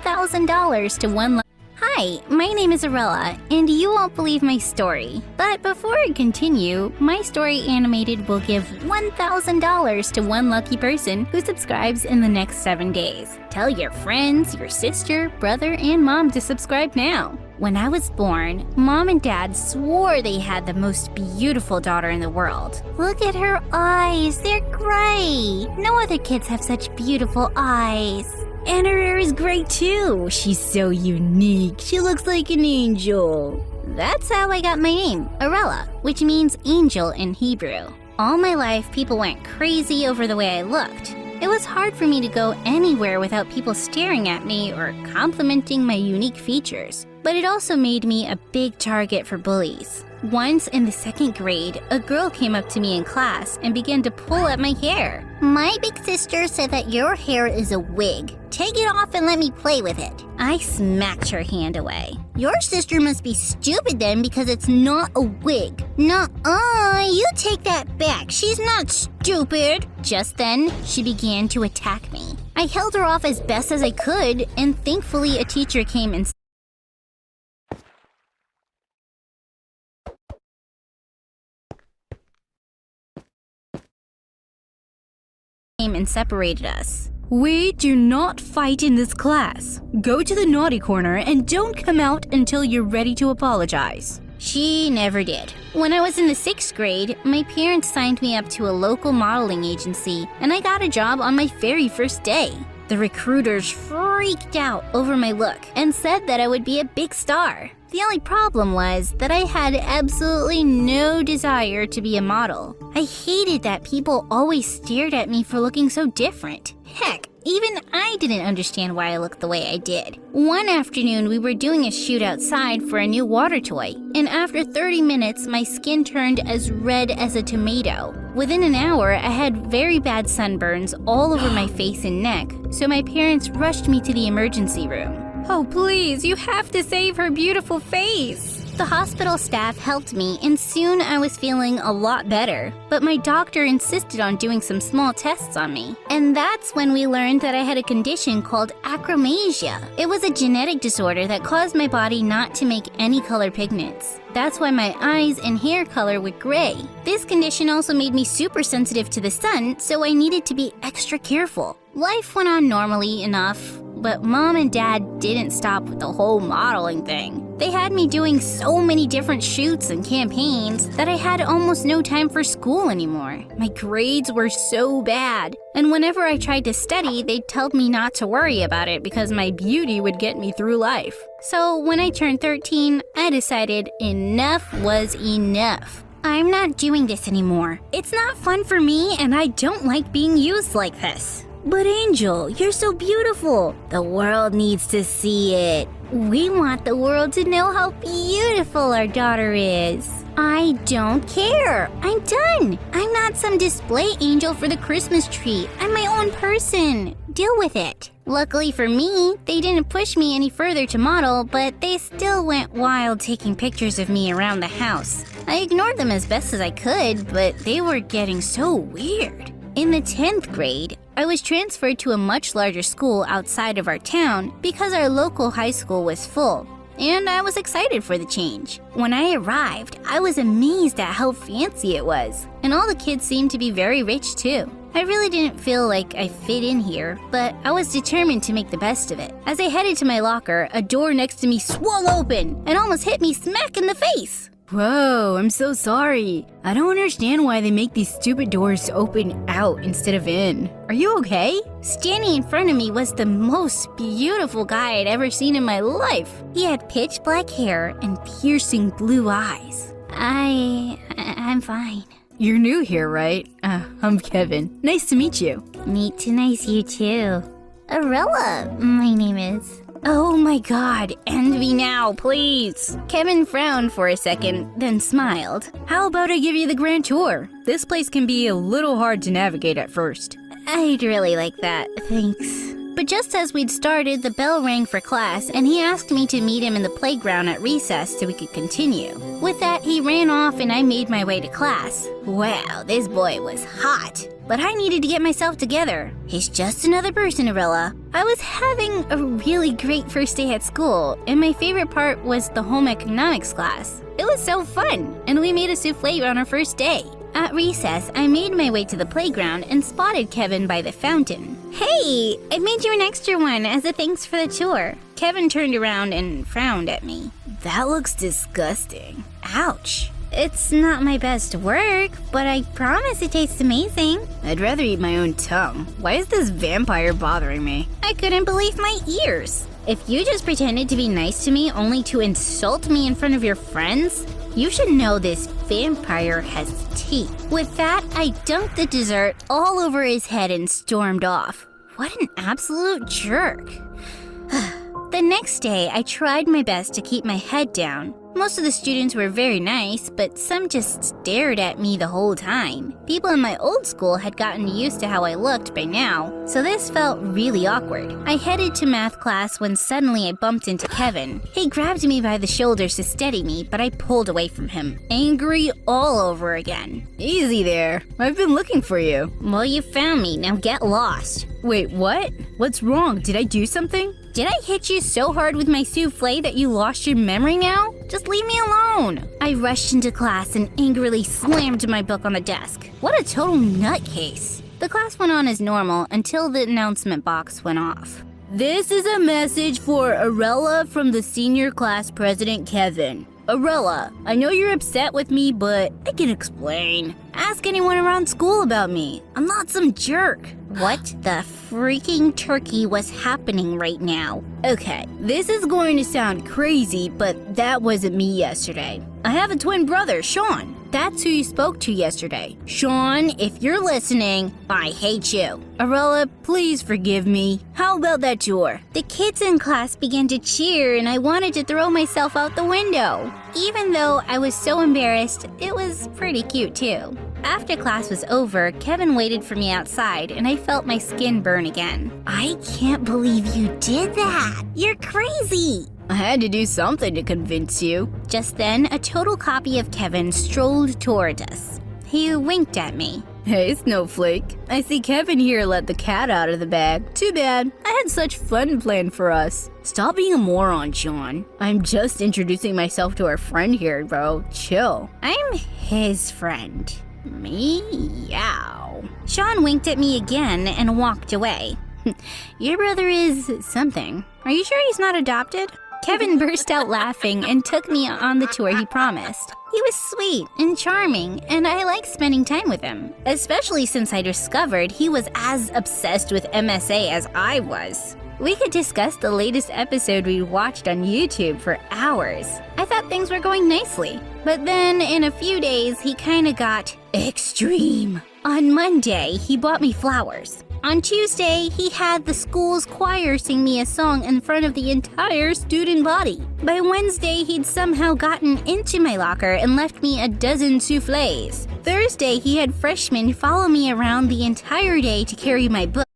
$1,000 to one. Hi, my name is Arella, and you won't believe my story. But before I continue, my story animated will give $1,000 to one lucky person who subscribes in the next 7 days. Tell your friends, your sister, brother, and mom to subscribe now. When I was born, Mom and Dad swore they had the most beautiful daughter in the world. Look at her eyes, they're gray. No other kids have such beautiful eyes. And her hair is great too. She's so unique. She looks like an angel. That's how I got my name, Arella, which means angel in Hebrew. All my life, people went crazy over the way I looked. It was hard for me to go anywhere without people staring at me or complimenting my unique features. But it also made me a big target for bullies. Once in the 2nd grade, a girl came up to me in class and began to pull at my hair. My big sister said that your hair is a wig. Take it off and let me play with it. I smacked her hand away. Your sister must be stupid then because it's not a wig. Nuh-uh, you take that back. She's not stupid. Just then, she began to attack me. I held her off as best as I could, and thankfully a teacher came and separated us. We do not fight in this class. Go to the naughty corner and don't come out until you're ready to apologize. She never did. When I was in the 6th grade, my parents signed me up to a local modeling agency, and I got a job on my very first day. The recruiters freaked out over my look and said that I would be a big star. The only problem was that I had absolutely no desire to be a model. I hated that people always stared at me for looking so different. Heck, even I didn't understand why I looked the way I did. One afternoon, we were doing a shoot outside for a new water toy, and after 30 minutes, my skin turned as red as a tomato. Within an hour, I had very bad sunburns all over my face and neck, so my parents rushed me to the emergency room. Oh, please, you have to save her beautiful face. The hospital staff helped me, and soon I was feeling a lot better. But my doctor insisted on doing some small tests on me. And that's when we learned that I had a condition called achromasia. It was a genetic disorder that caused my body not to make any color pigments. That's why my eyes and hair color were gray. This condition also made me super sensitive to the sun, so I needed to be extra careful. Life went on normally enough, but Mom and Dad didn't stop with the whole modeling thing. They had me doing so many different shoots and campaigns that I had almost no time for school anymore. My grades were so bad, and whenever I tried to study, they'd tell me not to worry about it because my beauty would get me through life. So when I turned 13, I decided enough was enough. I'm not doing this anymore. It's not fun for me, and I don't like being used like this. But Angel, you're so beautiful. The world needs to see it. We want the world to know how beautiful our daughter is. I don't care. I'm done. I'm not some display angel for the Christmas tree. I'm my own person. Deal with it. Luckily for me, they didn't push me any further to model, but they still went wild taking pictures of me around the house. I ignored them as best as I could, but they were getting so weird. In the 10th grade, I was transferred to a much larger school outside of our town because our local high school was full, and I was excited for the change. When I arrived, I was amazed at how fancy it was, and all the kids seemed to be very rich too. I really didn't feel like I fit in here, but I was determined to make the best of it. As I headed to my locker, a door next to me swung open and almost hit me smack in the face. Whoa, I'm so sorry. I don't understand why they make these stupid doors open out instead of in. Are you okay? Standing in front of me was the most beautiful guy I'd ever seen in my life. He had pitch black hair and piercing blue eyes. I'm fine. You're new here, right? I'm Kevin. Nice to meet you. Meet to nice you too. Arella, my name is. Oh my god, end me now, please. Kevin frowned for a second, then smiled. How about I give you the grand tour? This place can be a little hard to navigate at first. I'd really like that, thanks. But just as we'd started, the bell rang for class, and he asked me to meet him in the playground at recess so we could continue. With that, he ran off and I made my way to class. Wow, this boy was hot. But I needed to get myself together. He's just another person, Arella. I was having a really great first day at school, and my favorite part was the home economics class. It was so fun, and we made a souffle on our first day. At recess, I made my way to the playground and spotted Kevin by the fountain. Hey, I made you an extra one as a thanks for the tour. Kevin turned around and frowned at me. That looks disgusting. Ouch. It's not my best work, but I promise it tastes amazing. I'd rather eat my own tongue. Why is this vampire bothering me? I couldn't believe my ears. If you just pretended to be nice to me only to insult me in front of your friends, you should know this vampire has teeth. With that, I dumped the dessert all over his head and stormed off. What an absolute jerk. The next day, I tried my best to keep my head down. Most of the students were very nice, but some just stared at me the whole time. People in my old school had gotten used to how I looked by now, so this felt really awkward. I headed to math class when suddenly I bumped into Kevin. He grabbed me by the shoulders to steady me, but I pulled away from him, angry all over again. Easy there. I've been looking for you. Well, you found me. Now get lost. Wait, what? What's wrong? Did I do something? Did I hit you so hard with my souffle that you lost your memory now? Just leave me alone. I rushed into class and angrily slammed my book on the desk. What a total nutcase. The class went on as normal until the announcement box went off. This is a message for Arella from the senior class president, Kevin. Arella, I know you're upset with me, but I can explain. Ask anyone around school about me. I'm not some jerk. What the freaking turkey was happening right now? Okay, this is going to sound crazy, but that wasn't me yesterday. I have a twin brother, Sean. That's who you spoke to yesterday. Sean, if you're listening, I hate you. Arella, please forgive me. How about that tour? The kids in class began to cheer and I wanted to throw myself out the window. Even though I was so embarrassed, it was pretty cute too. After class was over, Kevin waited for me outside and I felt my skin burn again. I can't believe you did that. You're crazy. I had to do something to convince you. Just then, a total copy of Kevin strolled toward us. He winked at me. Hey, Snowflake. I see Kevin here let the cat out of the bag. Too bad. I had such fun planned for us. Stop being a moron, Sean. I'm just introducing myself to our friend here, bro. Chill. I'm his friend. Meow. Sean winked at me again and walked away. Your brother is something. Are you sure he's not adopted? Kevin burst out laughing and took me on the tour he promised. He was sweet and charming, and I liked spending time with him, especially since I discovered he was as obsessed with MSA as I was. We could discuss the latest episode we watched on YouTube for hours. I thought things were going nicely, but then in a few days he kinda got extreme. On Monday, he bought me flowers. On Tuesday, he had the school's choir sing me a song in front of the entire student body. By Wednesday, he'd somehow gotten into my locker and left me a dozen souffles. Thursday, he had freshmen follow me around the entire day to carry my book.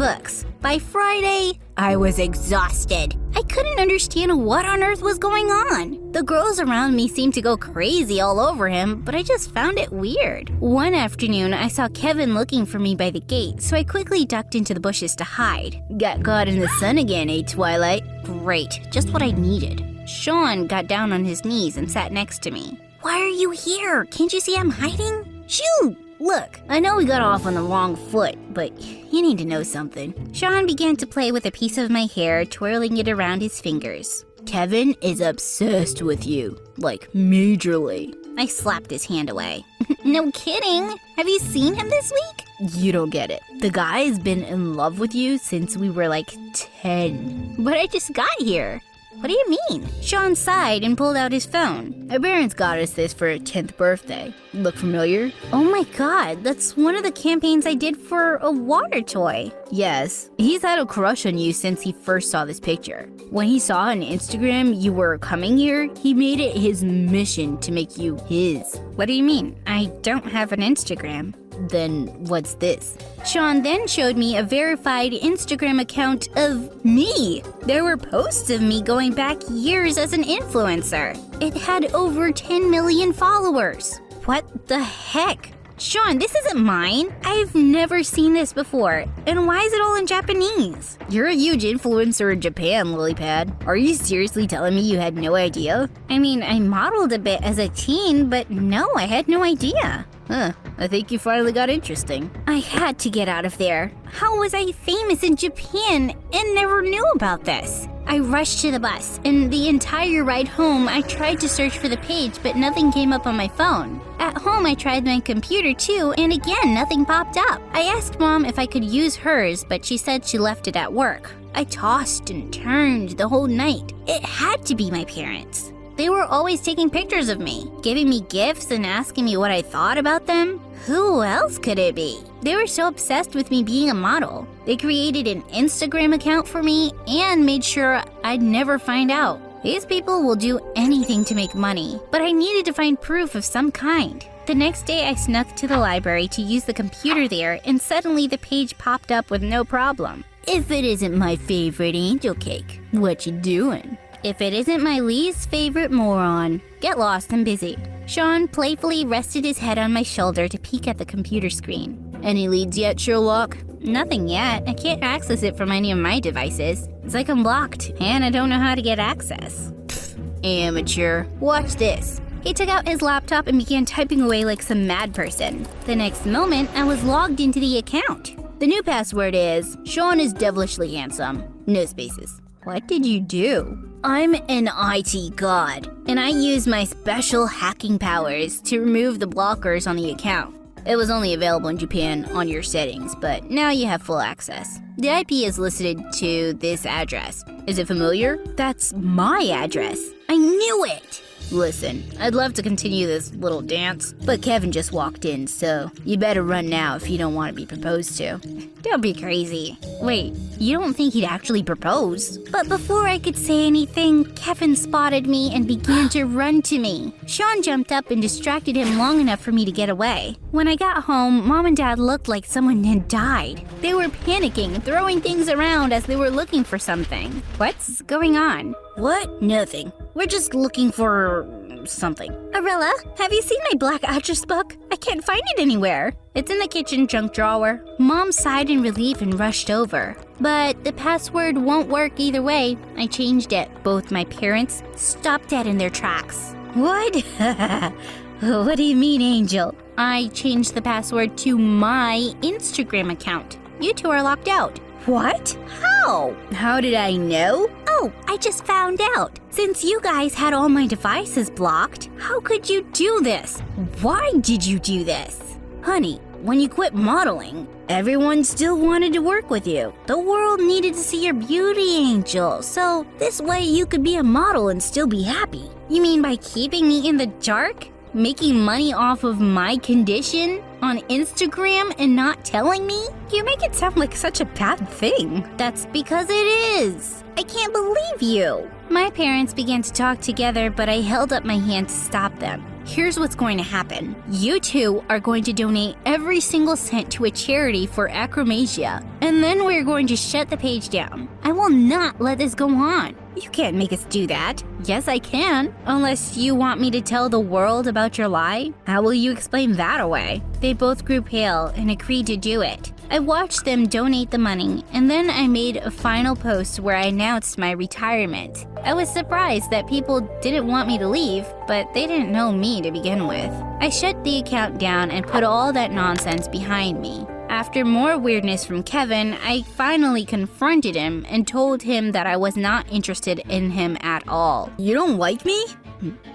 Books. By Friday, I was exhausted. I couldn't understand what on earth was going on. The girls around me seemed to go crazy all over him, but I just found it weird. One afternoon, I saw Kevin looking for me by the gate, so I quickly ducked into the bushes to hide. Got caught in the sun again, eh, Twilight? Great, just what I needed. Sean got down on his knees and sat next to me. Why are you here? Can't you see I'm hiding? Shoot! Look, I know we got off on the wrong foot, but you need to know something. Sean began to play with a piece of my hair, twirling it around his fingers. Kevin is obsessed with you, like majorly. I slapped his hand away. No kidding. Have you seen him this week? You don't get it. The guy has been in love with you since we were like 10. But I just got here. What do you mean? Sean sighed and pulled out his phone. Our parents got us this for our 10th birthday. Look familiar? Oh my god, that's one of the campaigns I did for a water toy. Yes, he's had a crush on you since he first saw this picture. When he saw on Instagram you were coming here, he made it his mission to make you his. What do you mean? I don't have an Instagram. Then what's this? Sean then showed me a verified Instagram account of me. There were posts of me going back years as an influencer. It had over 10 million followers. What the heck? Sean, this isn't mine. I've never seen this before. And why is it all in Japanese? You're a huge influencer in Japan, Lilypad. Are you seriously telling me you had no idea? I mean, I modeled a bit as a teen, but no, I had no idea. I think you finally got interesting. I had to get out of there. How was I famous in Japan and never knew about this? I rushed to the bus, and the entire ride home I tried to search for the page, but nothing came up on my phone. At home, I tried my computer too, and again, nothing popped up. I asked Mom if I could use hers, but she said she left it at work. I tossed and turned the whole night. It had to be my parents. They were always taking pictures of me, giving me gifts and asking me what I thought about them. Who else could it be? They were so obsessed with me being a model. They created an Instagram account for me and made sure I'd never find out. These people will do anything to make money, but I needed to find proof of some kind. The next day, I snuck to the library to use the computer there, and suddenly the page popped up with no problem. If it isn't my favorite angel cake, what you doing? If it isn't my least favorite moron, get lost and busy. Sean playfully rested his head on my shoulder to peek at the computer screen. Any leads yet, Sherlock? Nothing yet. I can't access it from any of my devices. It's like I'm blocked, and I don't know how to get access. Pfft, amateur. Watch this. He took out his laptop and began typing away like some mad person. The next moment, I was logged into the account. The new password is, Sean is devilishly handsome. No spaces. What did you do? I'm an IT god, and I use my special hacking powers to remove the blockers on the account. It was only available in Japan on your settings, but now you have full access. The IP is listed to this address. Is it familiar? That's my address. I knew it! Listen, I'd love to continue this little dance, but Kevin just walked in, so you better run now if you don't want to be proposed to. Don't be crazy. Wait, you don't think he'd actually propose? But before I could say anything, Kevin spotted me and began to run to me. Sean jumped up and distracted him long enough for me to get away. When I got home, Mom and Dad looked like someone had died. They were panicking, throwing things around as they were looking for something. What's going on? What? Nothing. We're just looking for something. Arella, have you seen my black address book? I can't find it anywhere. It's in the kitchen junk drawer. Mom sighed in relief and rushed over. But the password won't work either way. I changed it. Both my parents stopped dead in their tracks. What? What do you mean, Angel? I changed the password to my Instagram account. You two are locked out. What? How? How did I know? Oh, I just found out. Since you guys had all my devices blocked, how could you do this? Why did you do this? Honey, when you quit modeling, everyone still wanted to work with you. The world needed to see your beauty, Angel, so this way you could be a model and still be happy. You mean by keeping me in the dark? Making money off of my condition on Instagram and not telling me? You make it sound like such a bad thing. That's because it is. I can't believe you. My parents began to talk together, but I held up my hand to stop them. Here's what's going to happen. You two are going to donate every single cent to a charity for achromasia, and then we're going to shut the page down. I will not let this go on. You can't make us do that. Yes, I can. Unless you want me to tell the world about your lie? How will you explain that away? They both grew pale and agreed to do it. I watched them donate the money, and then I made a final post where I announced my retirement. I was surprised that people didn't want me to leave, but they didn't know me to begin with. I shut the account down and put all that nonsense behind me. After more weirdness from Kevin, I finally confronted him and told him that I was not interested in him at all. You don't like me?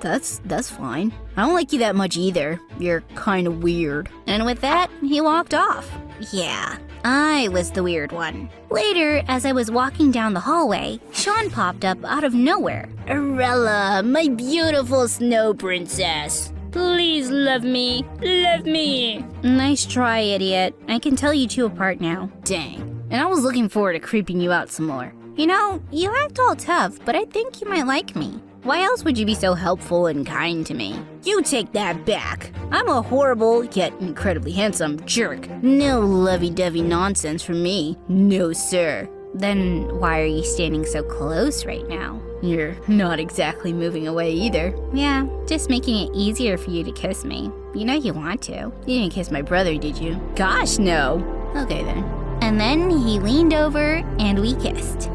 That's fine. I don't like you that much either. You're kind of weird. And with that, he walked off. Yeah, I was the weird one. Later, as I was walking down the hallway, Sean popped up out of nowhere. Arella, my beautiful snow princess. Please love me. Love me. Nice try, idiot. I can tell you two apart now. Dang. And I was looking forward to creeping you out some more. You know, you act all tough, but I think you might like me. Why else would you be so helpful and kind to me? You take that back. I'm a horrible, yet incredibly handsome jerk. No lovey-dovey nonsense from me. No, sir. Then why are you standing so close right now? You're not exactly moving away either. Yeah, just making it easier for you to kiss me. You know you want to. You didn't kiss my brother, did you? Gosh, no. Okay then. And then he leaned over and we kissed.